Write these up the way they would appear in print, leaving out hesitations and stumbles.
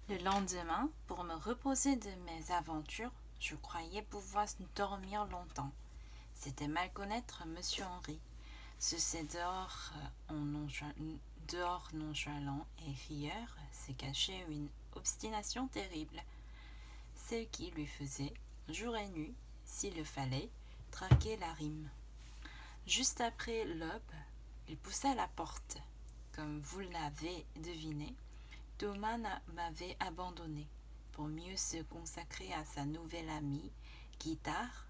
Le lendemain, pour me reposer de mes aventures, je croyais pouvoir dormir longtemps. C'était mal connaître Monsieur Henri. Ce dehors nonchalant et rieur se cachait une obstination terrible, celle qui lui faisait, jour et nuit, s'il le fallait, traquer la rime. Juste après l'aube, il poussa la porte. Comme vous l'avez deviné, Thomas m'avait abandonné. Pour mieux se consacrer à sa nouvelle amie, guitare,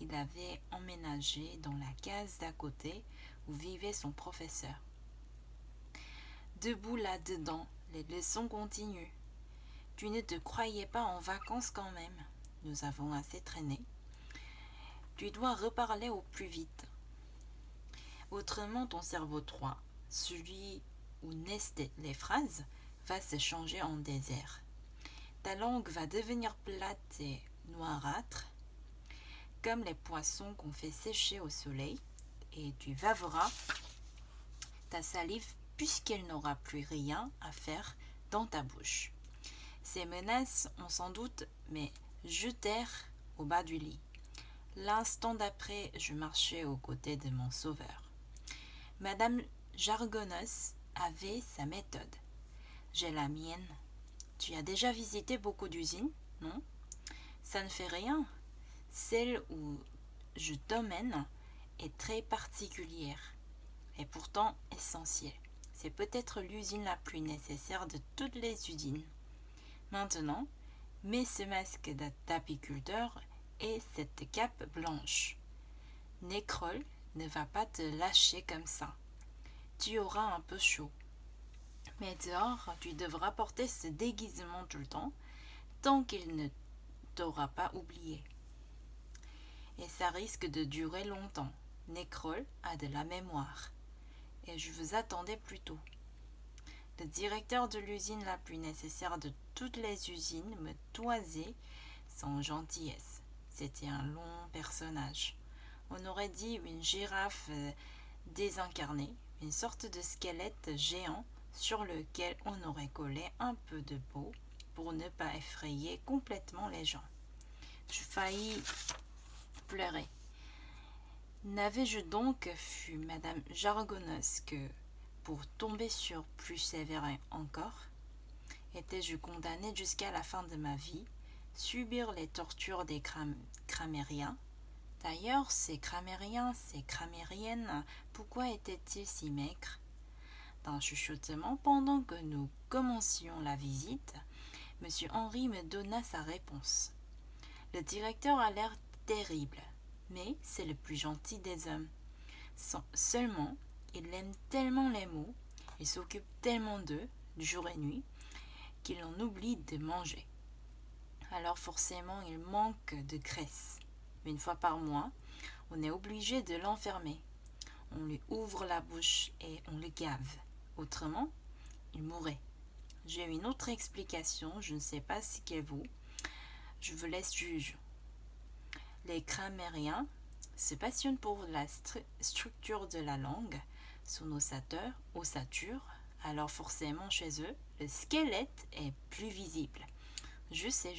il avait emménagé dans la case d'à côté où vivait son professeur. Debout là-dedans, les leçons continuent. Tu ne te croyais pas en vacances quand même. Nous avons assez traîné. Tu dois reparler au plus vite. Autrement, ton cerveau 3, celui où naissent les phrases, va se changer en désert. Ta langue va devenir plate et noirâtre, comme les poissons qu'on fait sécher au soleil, et tu vaveras ta salive puisqu'elle n'aura plus rien à faire dans ta bouche. Ces menaces, on s'en doute, mais jetèrent au bas du lit. L'instant d'après, je marchais aux côtés de mon sauveur. Madame Jargonos avait sa méthode. J'ai la mienne. Tu as déjà visité beaucoup d'usines, non? Ça ne fait rien. Celle où je t'emmène est très particulière et pourtant essentielle. C'est peut-être l'usine la plus nécessaire de toutes les usines. Maintenant, mets ce masque d'apiculteur et cette cape blanche. Nécrol ne va pas te lâcher comme ça. Tu auras un peu chaud. Mais dehors, tu devras porter ce déguisement tout le temps, tant qu'il ne t'aura pas oublié. Et ça risque de durer longtemps. Nécrol a de la mémoire. Et je vous attendais plus tôt. Le directeur de l'usine la plus nécessaire de toutes les usines me toisait sans gentillesse. C'était un long personnage. On aurait dit une girafe désincarnée, une sorte de squelette géant sur lequel on aurait collé un peu de peau pour ne pas effrayer complètement les gens. Je faillis pleurer. N'avais-je donc fui Madame Jargonos que pour tomber sur plus sévère encore? Étais-je condamné jusqu'à la fin de ma vie, subir les tortures des cramériens? D'ailleurs, ces cramériens, ces cramériennes, pourquoi étaient-ils si maigres? D'un chuchotement, pendant que nous commencions la visite, M. Henri me donna sa réponse. Le directeur a l'air terrible, mais c'est le plus gentil des hommes. Seulement, il aime tellement les mots, il s'occupe tellement d'eux, jour et nuit, qu'il en oublie de manger. Alors forcément, il manque de graisse. Une fois par mois, on est obligé de l'enfermer. On lui ouvre la bouche et on le gave. Autrement, il mourrait. J'ai une autre explication, je ne sais pas ce qu'elle vaut. Je vous laisse juger. Les grammairiens se passionnent pour la structure de la langue, son ossature, alors forcément chez eux, le squelette est plus visible. Je sais,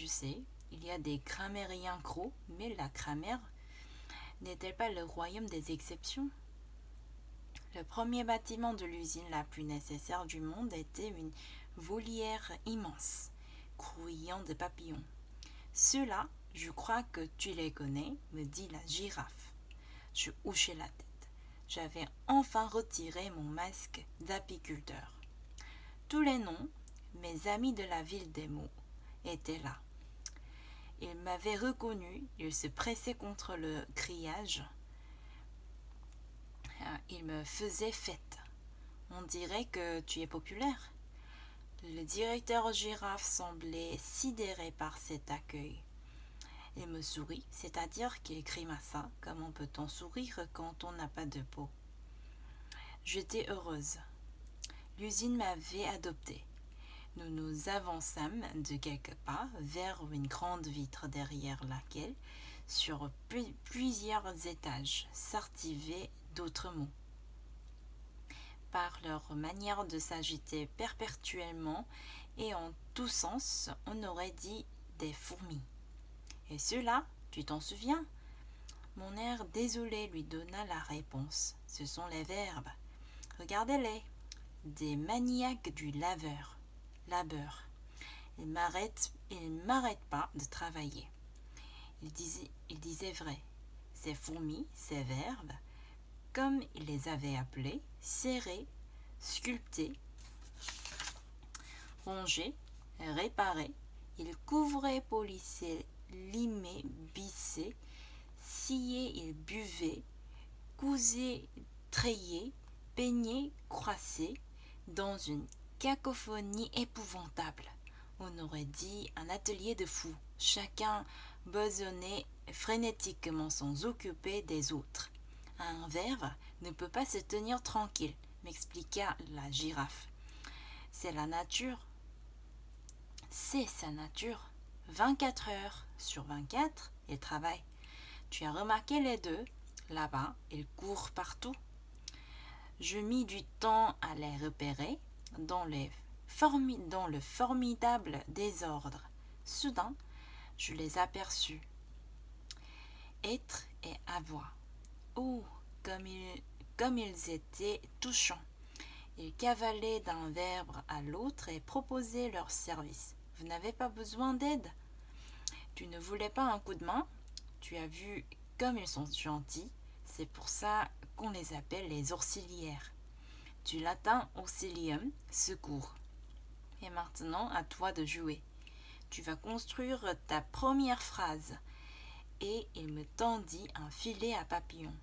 il y a des grammairiens gros, mais la grammaire n'est-elle pas le royaume des exceptions? Le premier bâtiment de l'usine la plus nécessaire du monde était une volière immense, grouillant de papillons. Ceux-là, je crois que tu les connais, me dit la girafe. Je hochai la tête. J'avais enfin retiré mon masque d'apiculteur. Tous les noms, mes amis de la ville des mots, étaient là. Ils m'avaient reconnu, ils se pressaient contre le grillage. Ils me faisaient fête. On dirait que tu es populaire. Le directeur girafe semblait sidéré par cet accueil. Il me sourit, c'est-à-dire qu'il grimaça. Comment peut-on sourire quand on n'a pas de peau? J'étais heureuse. L'usine m'avait adoptée. Nous nous avançâmes de quelques pas vers une grande vitre derrière laquelle, sur plusieurs étages, s'artivaient d'autres mots. Par leur manière de s'agiter perpétuellement et en tous sens, on aurait dit des fourmis. Et ceux-là, tu t'en souviens? Mon air désolé lui donna la réponse. Ce sont les verbes. Regardez-les. Des maniaques du labeur. Ils m'arrêtent pas de travailler. Il disait vrai. Ces fourmis, ces verbes, comme il les avait appelés, serrer, sculpter, ronger, réparer, il couvrait, polissait, limait, bissait, sciait, il buvait, cousait, trayait, peignait, croissait, dans une cacophonie épouvantable. On aurait dit un atelier de fous. Chacun besonnait frénétiquement sans s'occuper des autres. Un verbe ne peut pas se tenir tranquille, m'expliqua la girafe. C'est la nature. C'est sa nature. 24 heures sur 24, il travaille. Tu as remarqué les deux? Là-bas, ils courent partout. Je mis du temps à les repérer dans le formidable désordre. Soudain, je les aperçus. Être et avoir. Oh, comme ils étaient touchants. Ils cavalaient d'un verbe à l'autre et proposaient leur service. Vous n'avez pas besoin d'aide? Tu ne voulais pas un coup de main? Tu as vu comme ils sont gentils. C'est pour ça qu'on les appelle les auxiliaires. Du latin auxilium, secours. Et maintenant, à toi de jouer. Tu vas construire ta première phrase. Et il me tendit un filet à papillon.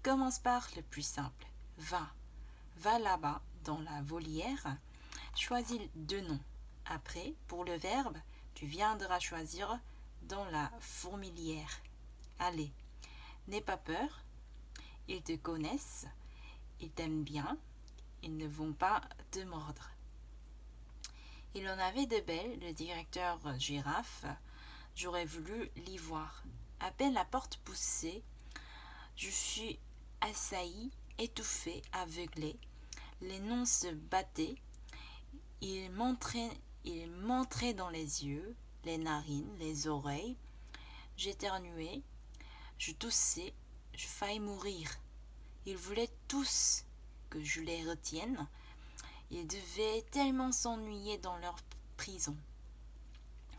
Commence par le plus simple. Va. Va là-bas, dans la volière. Choisis deux noms. Après, pour le verbe, tu viendras choisir dans la fourmilière. Allez, n'aie pas peur. Ils te connaissent. Ils t'aiment bien. Ils ne vont pas te mordre. Il en avait de belles, le directeur girafe. J'aurais voulu l'y voir. À peine la porte poussée, je fus assailli, étouffé, aveuglé. Les noms se battaient. Ils m'entraient dans les yeux, les narines, les oreilles. J'éternuais, je toussais, je faillis mourir. Ils voulaient tous que je les retienne. Ils devaient tellement s'ennuyer dans leur prison.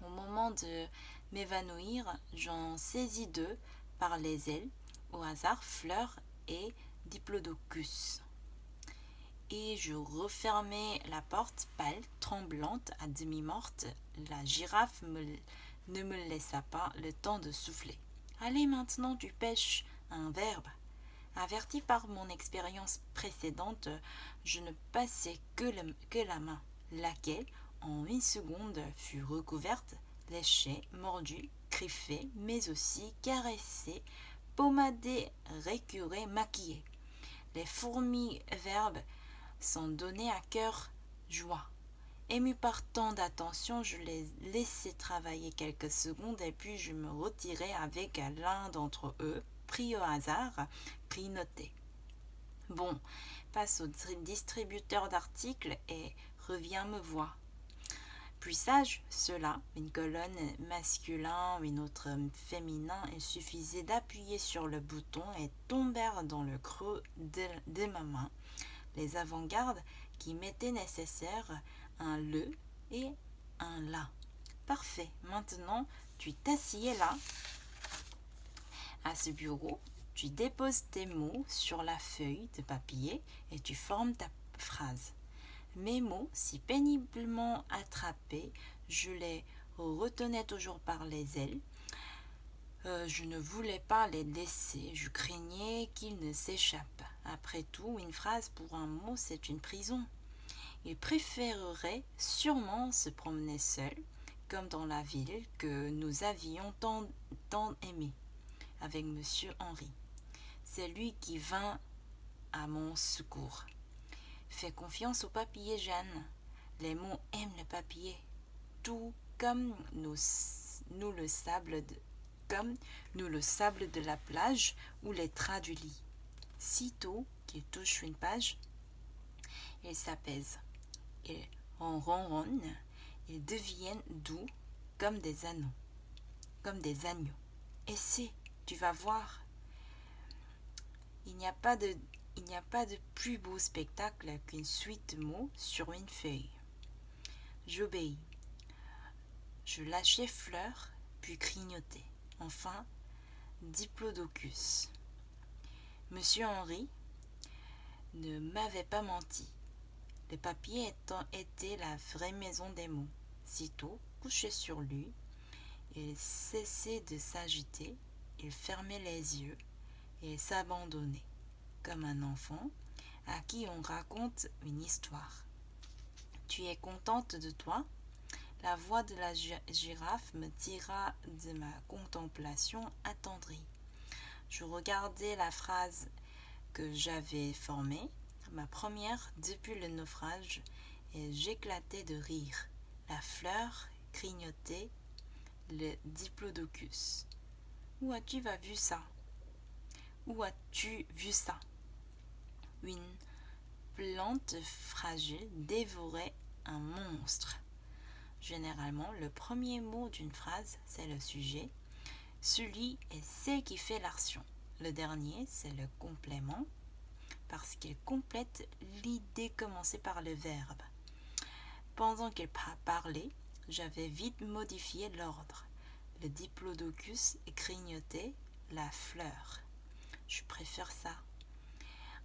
Au moment de m'évanouir, j'en saisis deux par les ailes, au hasard Fleur et Diplodocus. Et je refermai la porte, pâle, tremblante, à demi-morte. La girafe ne me laissa pas le temps de souffler. Allez, maintenant tu pêches un verbe. Averti par mon expérience précédente, je ne passais que la main, laquelle, en une seconde, fut recouverte, léchée, mordue, griffée, mais aussi caressée, pommadée, récurée, maquillée. Les fourmis verbes sont donnés à cœur joie. Ému par tant d'attention, je les laissai travailler quelques secondes et puis je me retirai avec l'un d'entre eux, pris au hasard, pris noté. Bon, passe au distributeur d'articles et reviens me voir. Puis sage, ceux-là, une colonne masculin, une autre féminin, il suffisait d'appuyer sur le bouton et tombèrent dans le creux de ma main les avant-gardes qui m'étaient nécessaires, un le et un la. Parfait, maintenant tu t'assieds là, à ce bureau, tu déposes tes mots sur la feuille de papier et tu formes ta phrase. Mes mots, si péniblement attrapés, je les retenais toujours par les ailes. Je ne voulais pas les laisser, je craignais qu'ils ne s'échappent. Après tout, une phrase pour un mot, c'est une prison. Il préférerait sûrement se promener seul, comme dans la ville que nous avions tant aimée, avec Monsieur Henri. C'est lui qui vint à mon secours. Fais confiance au papier, Jeanne. Les mots aiment le papier, tout comme nous le sable de la plage ou les draps du lit. Sitôt qu'il touche une page, il s'apaise. On ronronne, Ils deviennent doux comme des agneaux. Essaie, tu vas voir. Il n'y a pas de plus beau spectacle qu'une suite de mots sur une feuille. J'obéis. Je lâchai Fleur, puis grignotai. Enfin, Diplodocus. Monsieur Henri ne m'avait pas menti. Le papier était la vraie maison des mots. Sitôt, couché sur lui, il cessait de s'agiter, il fermait les yeux et s'abandonnait, comme un enfant à qui on raconte une histoire. Tu es contente de toi? La voix de la girafe me tira de ma contemplation attendrie. Je regardais la phrase que j'avais formée, ma première depuis le naufrage, et j'éclatais de rire. La fleur grignotait le diplodocus. Où as-tu vu ça? Où as-tu vu ça? Une plante fragile dévorait un monstre. Généralement, le premier mot d'une phrase, c'est le sujet. Celui est celle qui fait l'action. Le dernier, c'est le complément, parce qu'il complète l'idée commencée par le verbe. Pendant qu'il parlait, j'avais vite modifié l'ordre. Le diplodocus grignotait la fleur. Je préfère ça.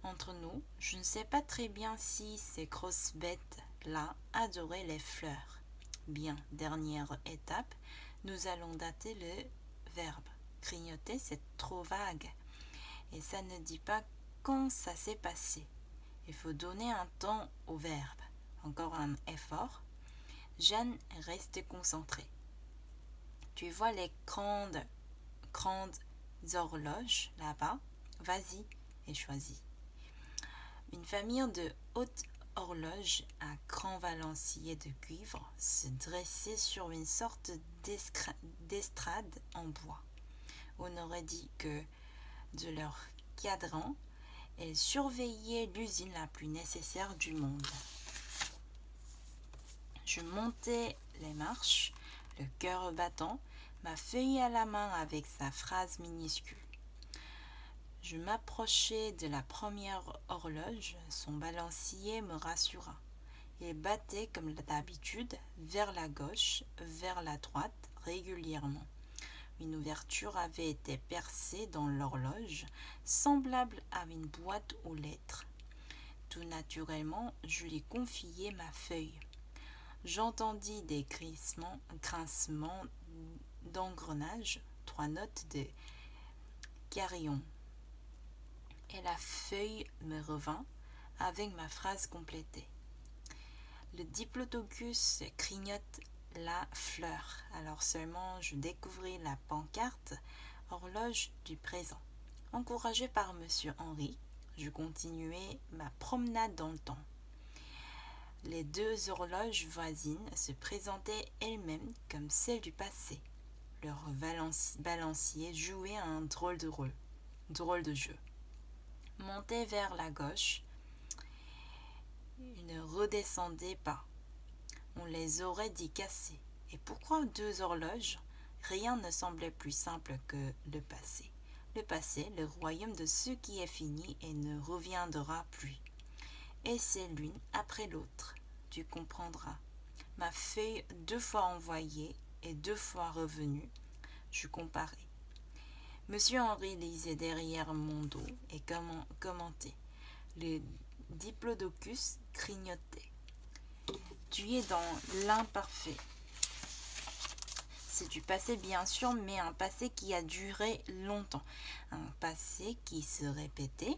Entre nous, je ne sais pas très bien si ces grosses bêtes-là adoraient les fleurs. Bien, dernière étape, nous allons dater le verbe. Grignoter, c'est trop vague. Et ça ne dit pas quand ça s'est passé. Il faut donner un temps au verbe. Encore un effort. Jeanne reste concentrée. Tu vois les grandes horloges là-bas? Vas-y et choisis. Une famille de hautes horloges à grands balanciers de cuivre se dressait sur une sorte d'estrade en bois. On aurait dit que de leur cadran, elles surveillaient l'usine la plus nécessaire du monde. Je montais les marches, le cœur battant, ma feuille à la main avec sa phrase minuscule. Je m'approchai de la première horloge, son balancier me rassura. Il battait comme d'habitude, vers la gauche, vers la droite, régulièrement. Une ouverture avait été percée dans l'horloge, semblable à une boîte aux lettres. Tout naturellement, je lui confiai ma feuille. J'entendis des grincements d'engrenage, 3 notes de carillon. Et la feuille me revint avec ma phrase complétée. Le diplodocus grignote la fleur. Alors seulement je découvris la pancarte horloge du présent. Encouragé par monsieur Henri, je continuai ma promenade dans le temps. Les 2 horloges voisines se présentaient elles-mêmes comme celles du passé. Leur balancier jouait un drôle de jeu. Montait vers la gauche, ne redescendait pas. On les aurait dit cassés. Et pourquoi 2 horloges? Rien ne semblait plus simple que le passé. Le passé, le royaume de ce qui est fini et ne reviendra plus. Et c'est l'une après l'autre. Tu comprendras. Ma feuille 2 fois envoyée et 2 fois revenue. Je comparais. Monsieur Henri lisait derrière mon dos et commentait. Le diplodocus grignotait. Tu es dans l'imparfait. C'est du passé bien sûr, mais un passé qui a duré longtemps. Un passé qui se répétait.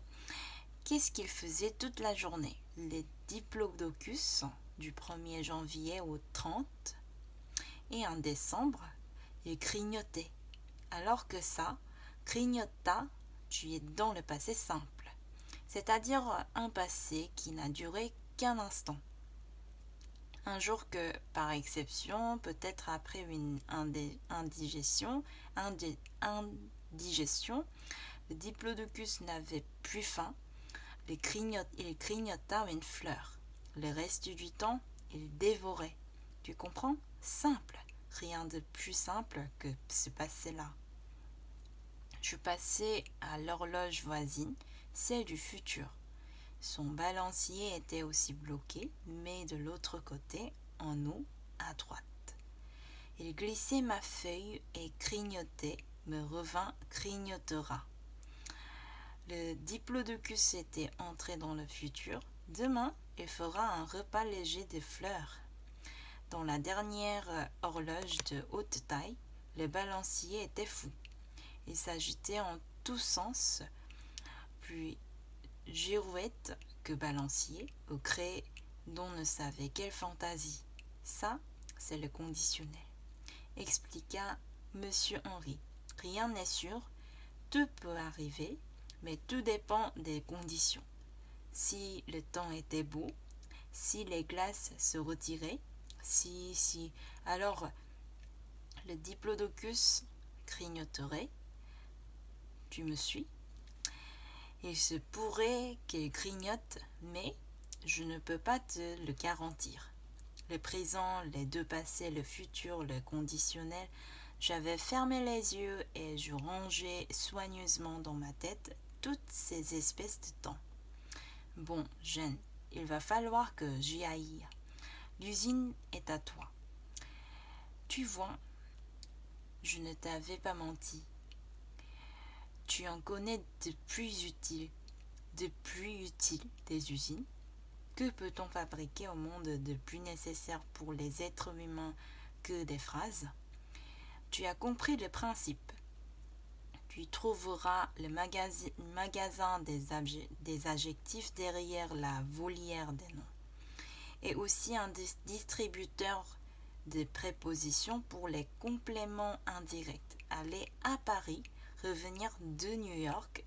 Qu'est-ce qu'il faisait toute la journée? Les diplodocus, du 1er janvier au 30, et en décembre, il grignotait. Alors que ça, grignota, tu es dans le passé simple, c'est-à-dire un passé qui n'a duré qu'un instant. Un jour que, par exception, peut-être après une indigestion, le diplodocus n'avait plus faim, il grignota une fleur. Le reste du temps, il dévorait. Tu comprends? Simple. Rien de plus simple que ce passé-là. Je passais à l'horloge voisine, celle du futur. Son balancier était aussi bloqué, mais de l'autre côté, en haut, à droite. Il glissait ma feuille et grignotait, me revint, grignotera. Le diplodocus était entré dans le futur. Demain, il fera un repas léger de fleurs. Dans la dernière horloge de haute taille, le balancier était fou. Il s'agitait en tous sens, plus girouette que balancier, au gré d'on ne savait quelle fantaisie. Ça, c'est le conditionnel, expliqua M. Henry. Rien n'est sûr, tout peut arriver, mais tout dépend des conditions. Si le temps était beau, si les glaces se retiraient, alors le diplodocus grignoterait. Tu me suis? Il se pourrait qu'il grignote, mais je ne peux pas te le garantir. Le présent, les deux passés, le futur, le conditionnel, j'avais fermé les yeux et je rangeais soigneusement dans ma tête toutes ces espèces de temps. Bon, Jeanne, il va falloir que j'y aille. L'usine est à toi. Tu vois, je ne t'avais pas menti. Tu en connais de plus utiles des usines. Que peut-on fabriquer au monde de plus nécessaire pour les êtres humains que des phrases? Tu as compris le principe. Tu trouveras le magasin des adjectifs derrière la volière des noms. Et aussi un distributeur de prépositions pour les compléments indirects. Aller à Paris, revenir de New York.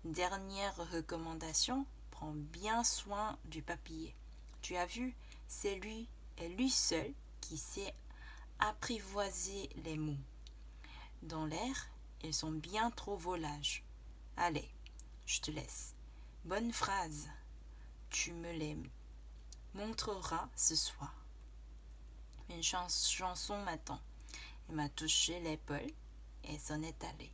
Dernière recommandation, prends bien soin du papier. Tu as vu, c'est lui seul qui sait apprivoiser les mots. Dans l'air, ils sont bien trop volages. Allez, je te laisse. Bonne phrase. Tu me les montreras ce soir. Une chanson m'attend. Il m'a touché l'épaule et s'en est allé.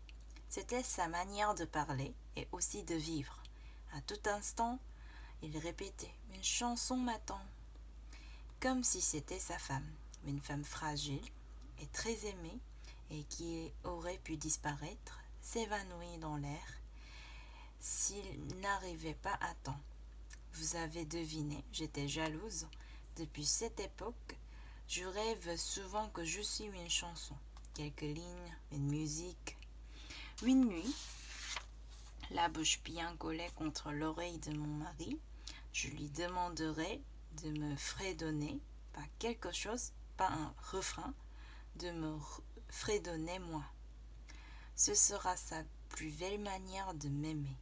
C'était sa manière de parler et aussi de vivre. À tout instant, il répétait « Une chanson m'attend », comme si c'était sa femme, une femme fragile et très aimée et qui aurait pu disparaître, s'évanouir dans l'air, s'il n'arrivait pas à temps. Vous avez deviné, j'étais jalouse. Depuis cette époque, je rêve souvent que je suis une chanson, quelques lignes, une musique. Une nuit, la bouche bien collée contre l'oreille de mon mari, je lui demanderai de me fredonner, pas quelque chose, pas un refrain, de me fredonner moi. Ce sera sa plus belle manière de m'aimer.